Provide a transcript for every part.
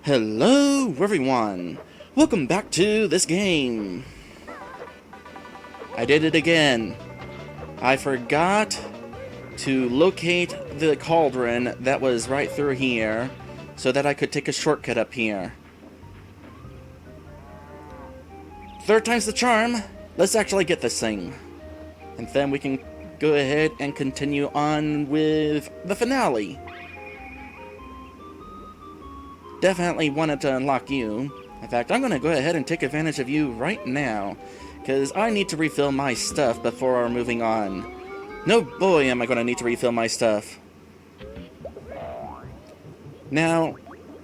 Hello everyone! Welcome back to this game! I did it again. I forgot to locate the cauldron that was right through here so that I could take a shortcut up here. Third time's the charm. Let's actually get this thing. And then we can go ahead and continue on with the finale. Definitely wanted to unlock you. In fact, I'm going to go ahead and take advantage of you right now, because I need to refill my stuff before moving on. No boy am I going to need to refill my stuff. Now,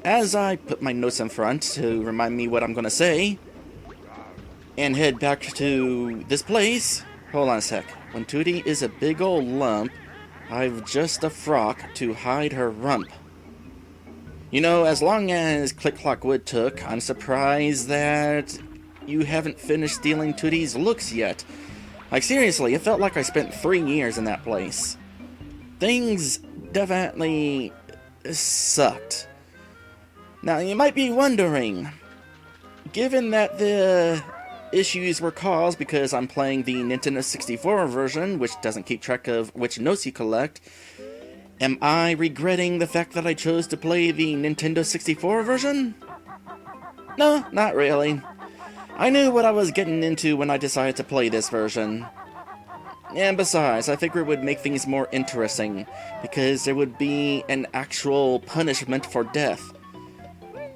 as I put my notes in front to remind me what I'm going to say, and head back to this place, hold on a sec. When Tootie is a big old lump, I've just a frock to hide her rump. You know, as long as Click Clock Wood took, I'm surprised that you haven't finished stealing Tootie's looks yet. Like, seriously, it felt like I spent 3 years in that place. Things definitely sucked. Now, you might be wondering, given that the issues were caused because I'm playing the Nintendo 64 version, which doesn't keep track of which notes you collect, am I regretting the fact that I chose to play the Nintendo 64 version? No, not really. I knew what I was getting into when I decided to play this version. And besides, I figured it would make things more interesting, because there would be an actual punishment for death.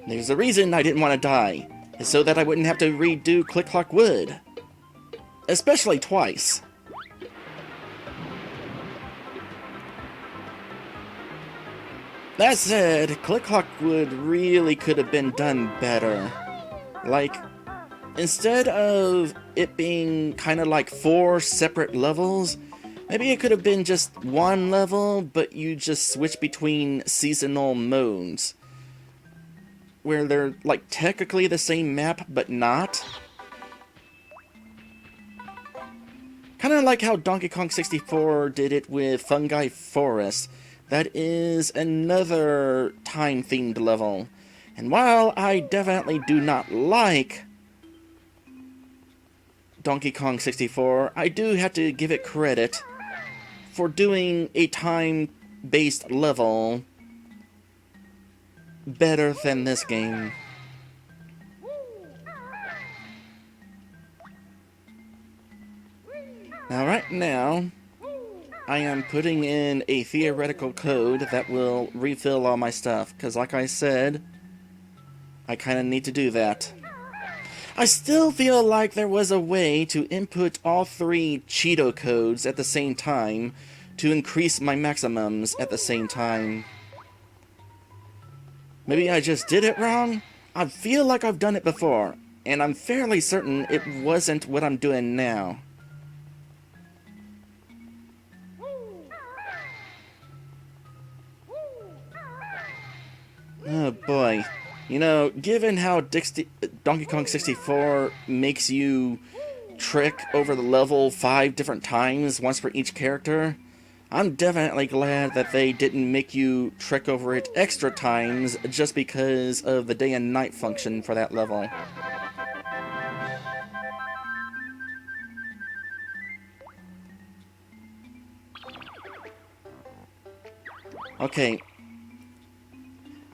There's a reason I didn't want to die, is so that I wouldn't have to redo Click Clock Wood. Especially twice. That said, Click Clock Wood really could have been done better. Like, instead of it being kind of like 4 separate levels, maybe it could have been just 1 level, but you just switch between seasonal modes. Where they're, like, technically the same map, but not. Kind of like how Donkey Kong 64 did it with Fungi Forest. That is another time-themed level. And while I definitely do not like Donkey Kong 64, I do have to give it credit for doing a time-based level better than this game. Now, right now, I am putting in a theoretical code that will refill all my stuff, because like I said, I kind of need to do that. I still feel like there was a way to input all 3 Cheeto codes at the same time to increase my maximums at the same time. Maybe I just did it wrong? I feel like I've done it before, and I'm fairly certain it wasn't what I'm doing now. Oh boy. You know, given how Donkey Kong 64 makes you trick over the level 5 different times, once for each character, I'm definitely glad that they didn't make you trick over it extra times just because of the day and night function for that level. Okay.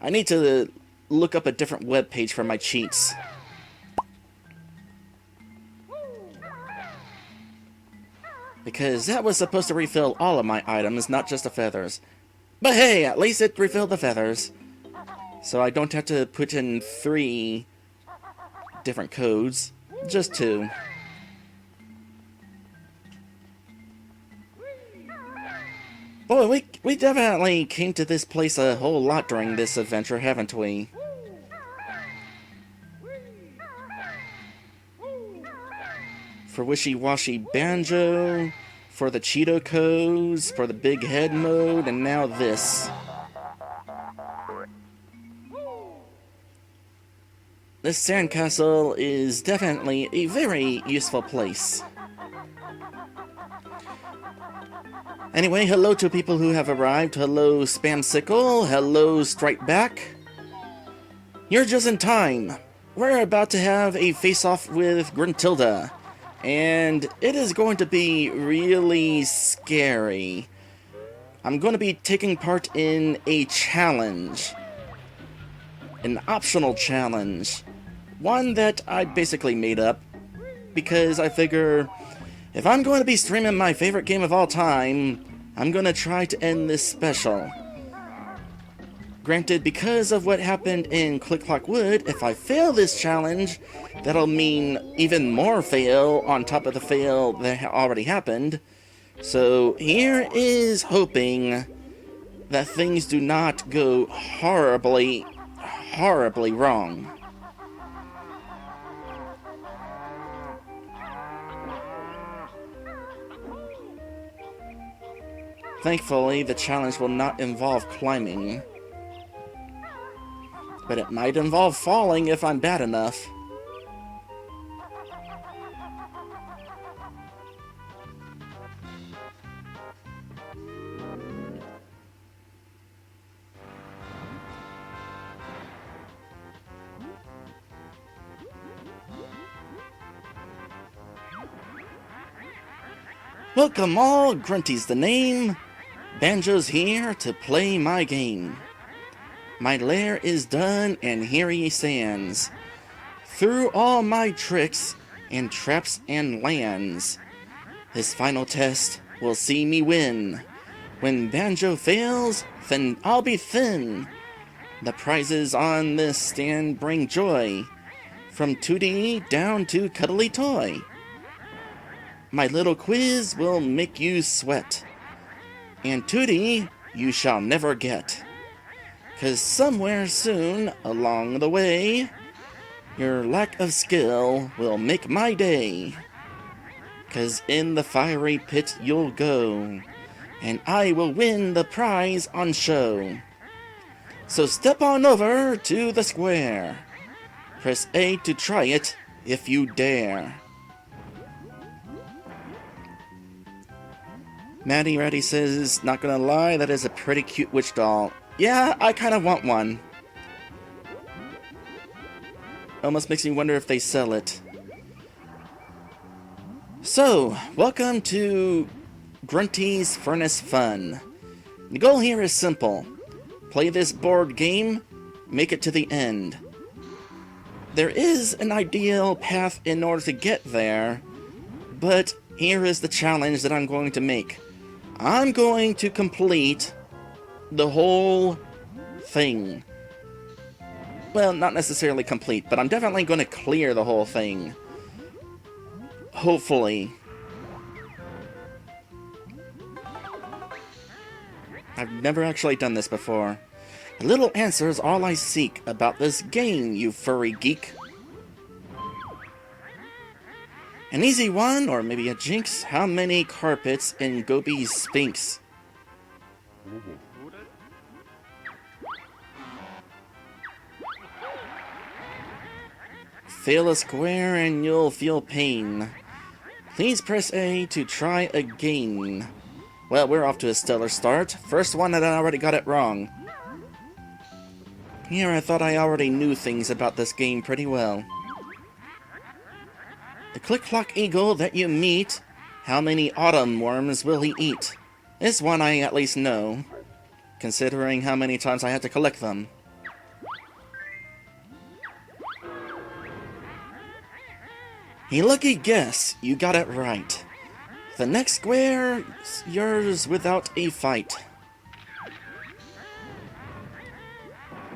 I need to look up a different web page for my cheats. Because that was supposed to refill all of my items, not just the feathers. But hey, at least it refilled the feathers. So I don't have to put in 3 different codes, just 2. Boy, we definitely came to this place a whole lot during this adventure, haven't we? For Wishy-Washy Banjo, for the Cheeto codes, for the Big Head mode, and now this. This sandcastle is definitely a very useful place. Anyway, hello to people who have arrived. Hello, Spamsicle. Hello, Stripeback. You're just in time. We're about to have a face-off with Gruntilda, and it is going to be really scary. I'm going to be taking part in a challenge. An optional challenge. One that I basically made up, because I figure if I'm going to be streaming my favorite game of all time, I'm going to try to end this special. Granted, because of what happened in Click Clock Wood, if I fail this challenge, that'll mean even more fail on top of the fail that already happened. So here is hoping that things do not go horribly, horribly wrong. Thankfully, the challenge will not involve climbing. But it might involve falling if I'm bad enough. Welcome all, Grunty's the name. Banjo's here to play my game. My lair is done, and here he stands. Through all my tricks, and traps and lands. This final test will see me win. When Banjo fails, then I'll be thin. The prizes on this stand bring joy. From 2D down to cuddly toy. My little quiz will make you sweat. And 2D you shall never get. 'Cause somewhere soon along the way, your lack of skill will make my day. 'Cause in the fiery pit you'll go, and I will win the prize on show. So step on over to the square. Press A to try it if you dare. Maddie Ratty says, not gonna lie, that is a pretty cute witch doll. Yeah, I kind of want one. Almost makes me wonder if they sell it. So, welcome to Grunty's Furnace Fun. The goal here is simple. Play this board game, make it to the end. There is an ideal path in order to get there, but here is the challenge that I'm going to make. I'm going to complete the whole thing. Well, not necessarily complete, but I'm definitely going to clear the whole thing. Hopefully. I've never actually done this before. A little answer is all I seek about this game, you furry geek. An easy one, or maybe a jinx? How many carpets in Gobi's Sphinx? Fail a square and you'll feel pain. Please press A to try again. Well, we're off to a stellar start. First one that I already got it wrong. Here I thought I already knew things about this game pretty well. The Click-Clock Eagle that you meet, how many autumn worms will he eat? This one I at least know, considering how many times I had to collect them. A lucky guess, you got it right. The next square is yours without a fight.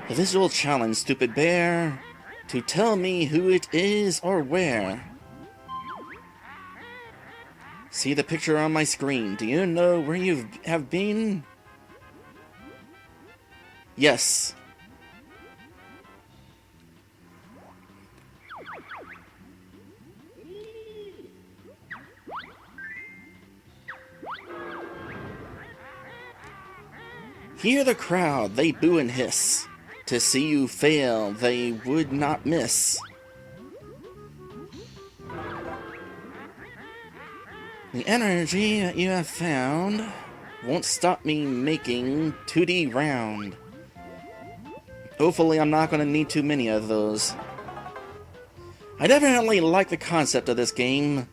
The visual challenge, stupid bear, to tell me who it is or where. See the picture on my screen. Do you know where you have been? Yes. Hear the crowd, they boo and hiss. To see you fail, they would not miss. The energy that you have found won't stop me making 2D round. Hopefully I'm not going to need too many of those. I definitely like the concept of this game,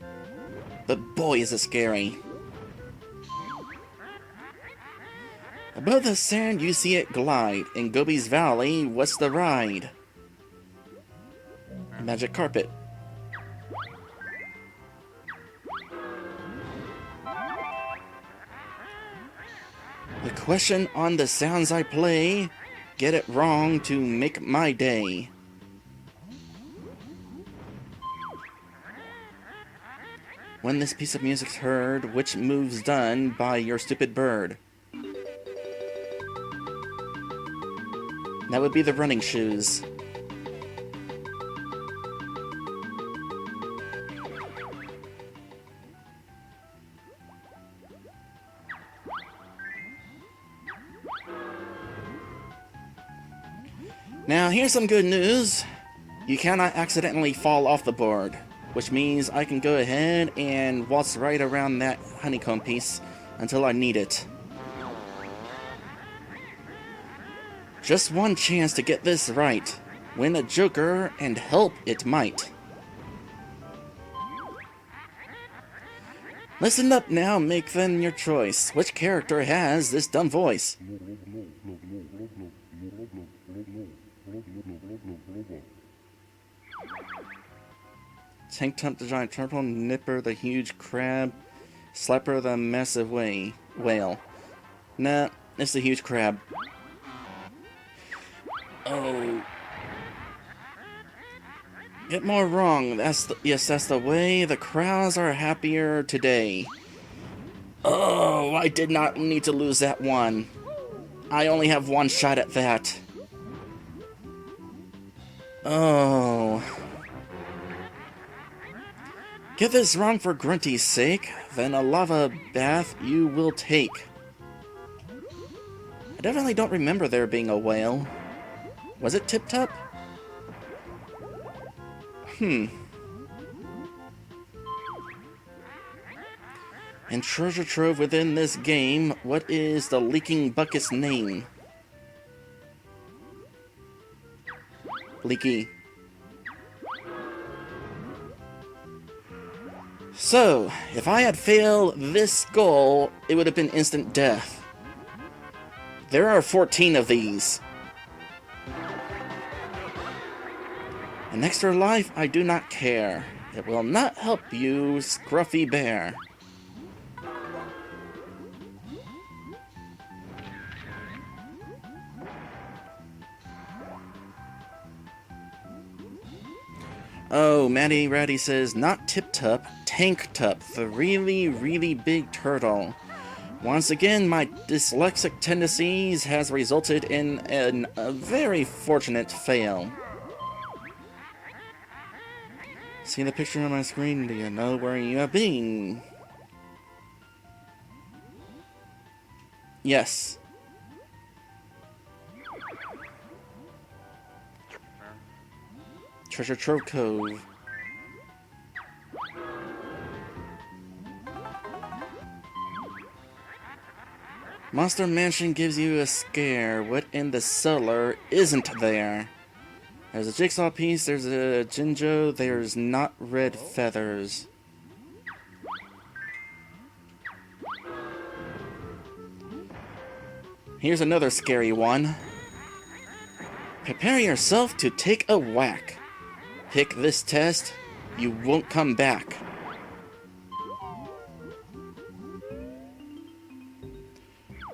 but boy is it scary. Above the sand you see it glide. In Gobi's Valley, what's the ride? Magic carpet. The question on the sounds I play, get it wrong to make my day. When this piece of music's heard, which move's done by your stupid bird? That would be the running shoes. Now, here's some good news. You cannot accidentally fall off the board, which means I can go ahead and waltz right around that honeycomb piece until I need it. Just one chance to get this right. Win a joker and help it might. Listen up now, make then your choice. Which character has this dumb voice? Tank Tump the giant turtle, Nipper the huge crab, Slapper the massive whale. Nah, it's the huge crab. Oh. Get more wrong. That's the way. The crowds are happier today. Oh, I did not need to lose that one. I only have one shot at that. Oh. Get this wrong for Grunty's sake, then a lava bath you will take. I definitely don't remember there being a whale. Was it Tip Top? And treasure trove within this game, what is the leaking bucket's name? Leaky. So, if I had failed this goal, it would have been instant death. There are 14 of these. An extra life, I do not care. It will not help you, Scruffy Bear. Oh, Matty Ratty says, not Tip Tup, Tank Tup, the really, really big turtle. Once again, my dyslexic tendencies has resulted in a very fortunate fail. See the picture on my screen? Do you know where you have been? Yes. Treasure Trove Cove. Monster Mansion gives you a scare. What in the cellar isn't there? There's a jigsaw piece, there's a Jinjo, there's not red feathers. Here's another scary one. Prepare yourself to take a whack. Pick this test, you won't come back.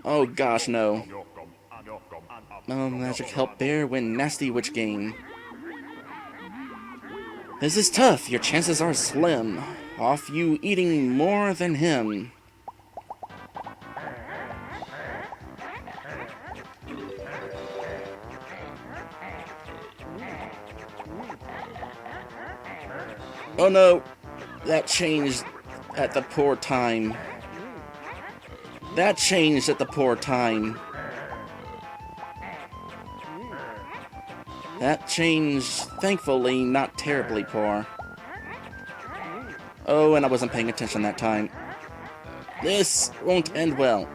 Oh gosh, no. No magic help bear win nasty witch game. This is tough, your chances are slim. Off you eating more than him. Oh no, that changed at the poor time. That changed at the poor time. That changed, thankfully, not terribly poor. Oh, and I wasn't paying attention that time. This won't end well.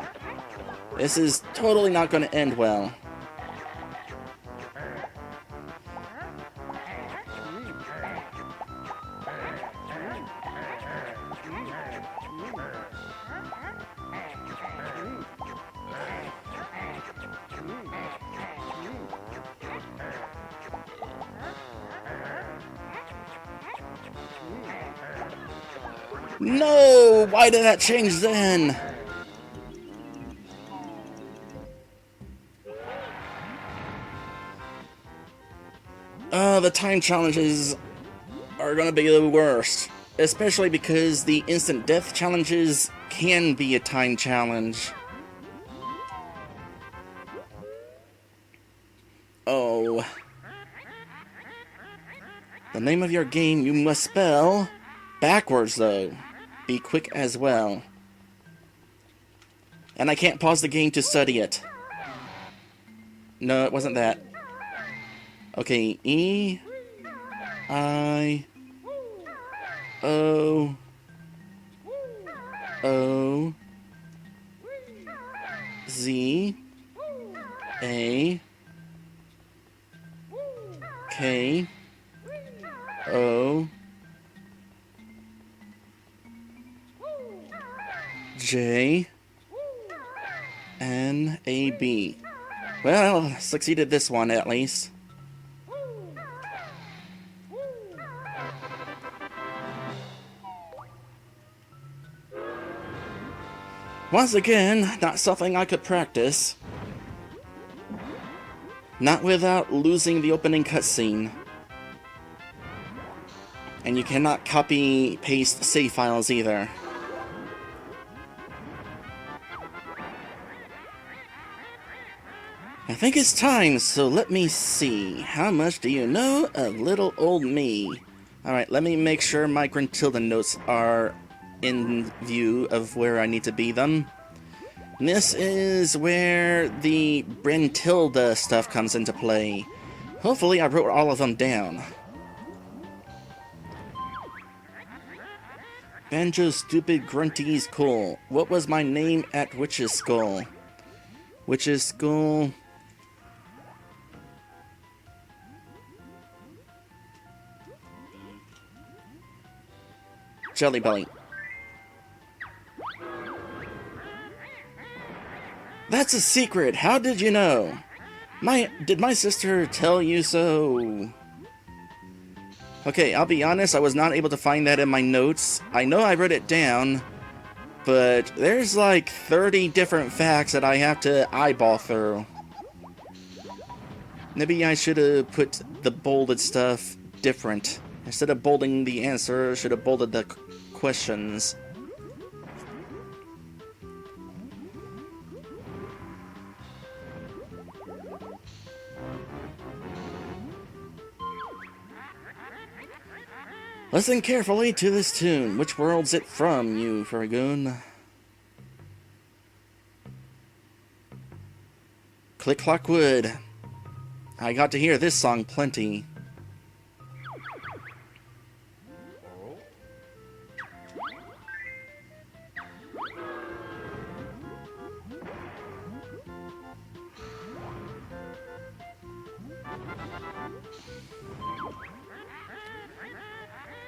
This is totally not going to end well. No! Why did that change then? The time challenges are gonna be the worst. Especially because the instant death challenges can be a time challenge. Oh. The name of your game you must spell backwards, though. Be quick as well. And I can't pause the game to study it. No, it wasn't that. Okay, E, I, O, O, Z, A, K, O, J, N, A, B. Well, succeeded this one at least. Once again, not something I could practice. Not without losing the opening cutscene. And you cannot copy-paste save files either. I think it's time, so let me see. How much do you know of little old me? Alright, let me make sure my Gruntilda notes are in view of where I need to be them. This is where the Brentilda stuff comes into play. Hopefully I wrote all of them down. Banjo stupid Grunty's cool. What was my name at Witch's Skull? Witch's Skull... Jelly Belly. That's a secret. How did you know? Did my sister tell you so? Okay, I'll be honest, I was not able to find that in my notes. I know I wrote it down, but there's like 30 different facts that I have to eyeball through. Maybe I should have put the bolded stuff different. Instead of bolding the answer, I should have bolded the questions. Listen carefully to this tune. Which world's it from, you Furgoon? Click Clock Wood. I got to hear this song plenty.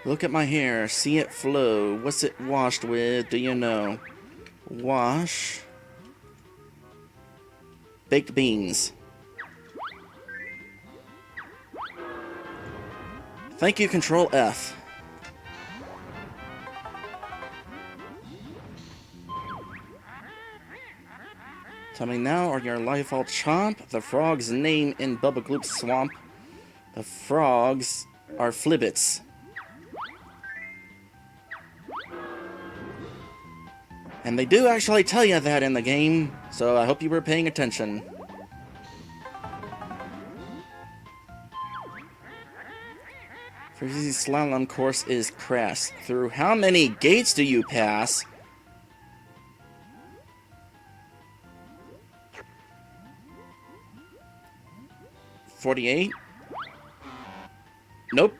Look at my hair, see it flow. What's it washed with, do you know? Wash... baked beans. Thank you, Control F. Tell me now, or your life all chomp? The frog's name in Bubba Gloop's swamp. The frogs are flibbits. And they do actually tell you that in the game, so I hope you were paying attention. Freezy's slalom course is crass. Through how many gates do you pass? $48? Nope.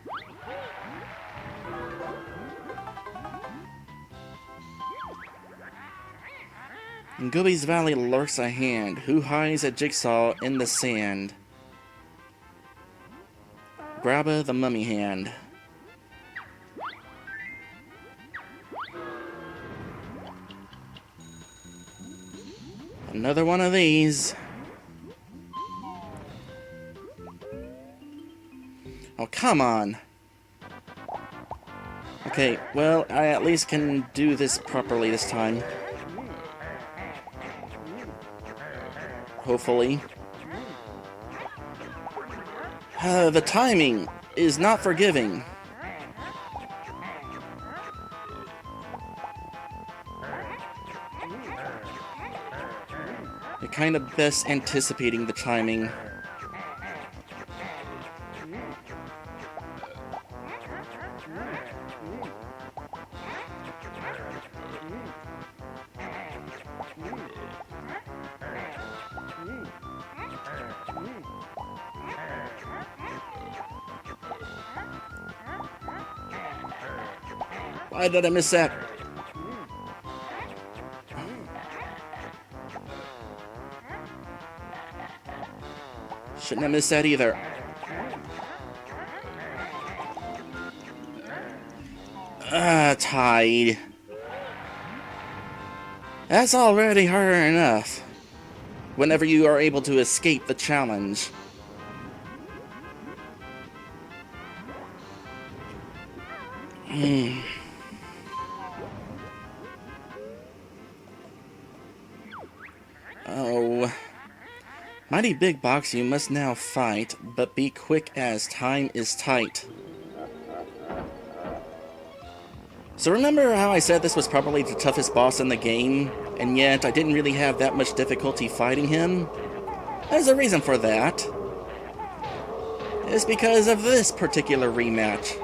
In Gobi's Valley lurks a hand who hides a jigsaw in the sand. Grabba the mummy hand. Another one of these. Oh, come on. Okay, well, I at least can do this properly this time. Hopefully. The timing is not forgiving. You're kind of best anticipating the timing. Why did I miss that? Shouldn't have missed that either. Tied. That's already hard enough. Whenever you are able to escape the challenge. Oh. Mighty big box you must now fight, but be quick as time is tight. So remember how I said this was probably the toughest boss in the game, and yet I didn't really have that much difficulty fighting him? There's a reason for that. It's because of this particular rematch.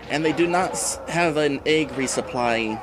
And they do not have an egg resupply.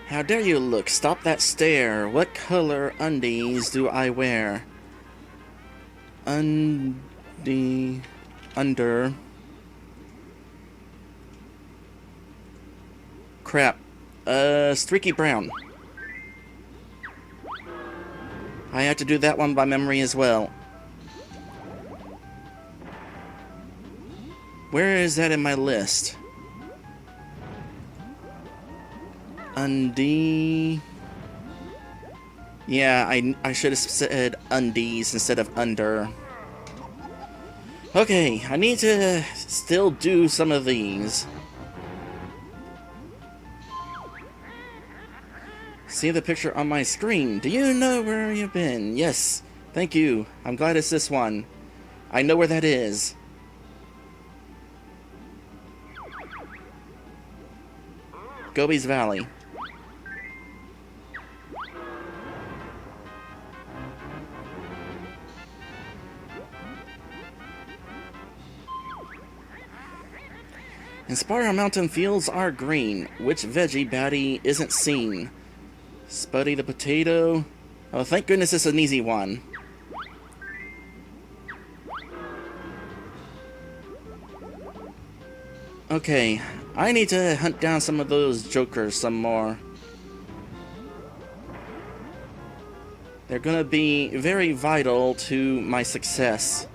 How dare you look? Stop that stare. What color undies do I wear? Under. Crap. Streaky brown. I had to do that one by memory as well. Where is that in my list? Undie. Yeah, I should have said undies instead of under. Okay, I need to still do some of these. See the picture on my screen. Do you know where you've been? Yes, thank you. I'm glad it's this one. I know where that is. Gobi's Valley. Inspire Mountain fields are green. Which veggie baddie isn't seen? Spuddy the potato. Oh, thank goodness it's an easy one. Okay, I need to hunt down some of those jokers some more. They're gonna be very vital to my success.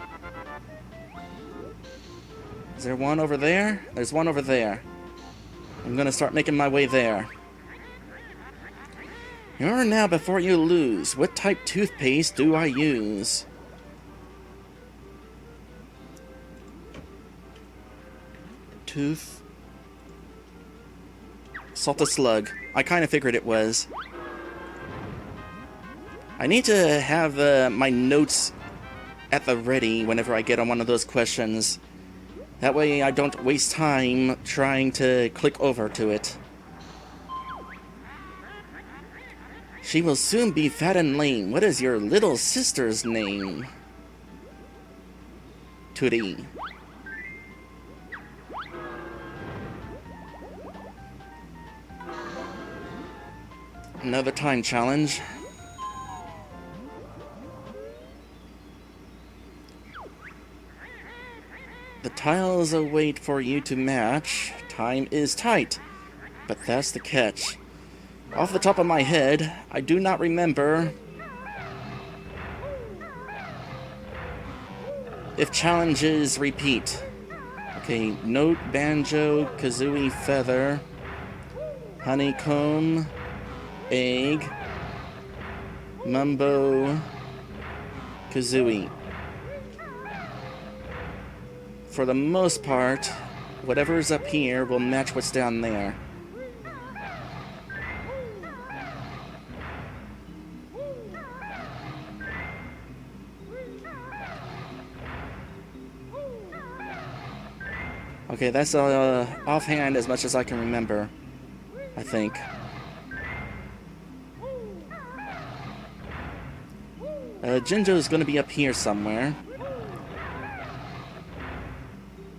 Is there one over there? There's one over there. I'm gonna start making my way there. You're now before you lose. What type toothpaste do I use? Tooth. Salted slug. I kind of figured it was. I need to have my notes at the ready whenever I get on one of those questions. That way I don't waste time trying to click over to it. She will soon be fat and lame. What is your little sister's name? Tootie. Another time challenge. tiles await for you to match. Time is tight. But that's the catch. Off the top of my head, I do not remember if challenges repeat. Okay, note Banjo-Kazooie feather, honeycomb, egg, Mumbo-Kazooie. For the most part, whatever's up here will match what's down there. Okay, that's offhand as much as I can remember, I think. Jinjo's gonna be up here somewhere.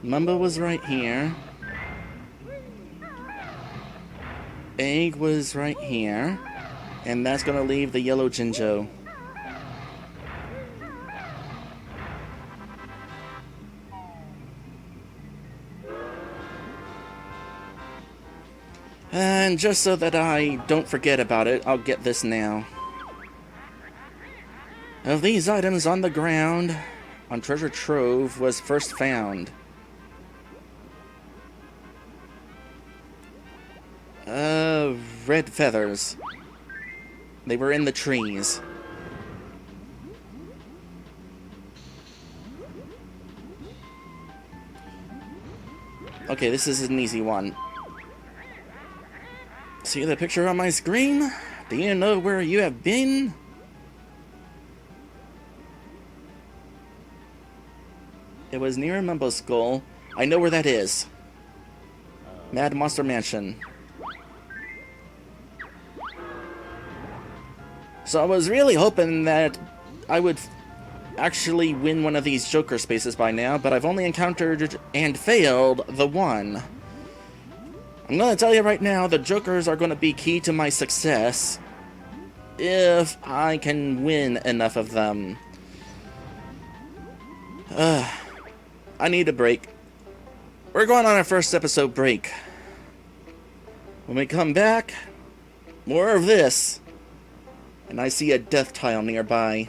Mumbo was right here. Egg was right here. And that's gonna leave the yellow Jinjo. And just so that I don't forget about it, I'll get this now. Of these items on the ground, on Treasure Trove was first found. Red feathers. They were in the trees. Okay, this is an easy one. See the picture on my screen? Do you know where you have been? It was near Mumbo's skull. I know where that is. Mad Monster Mansion. So I was really hoping that I would actually win one of these Joker spaces by now, but I've only encountered and failed the one. I'm gonna tell you right now, the Jokers are gonna be key to my success if I can win enough of them. I need a break. We're going on our first episode break. When we come back, more of this. And I see a death tile nearby.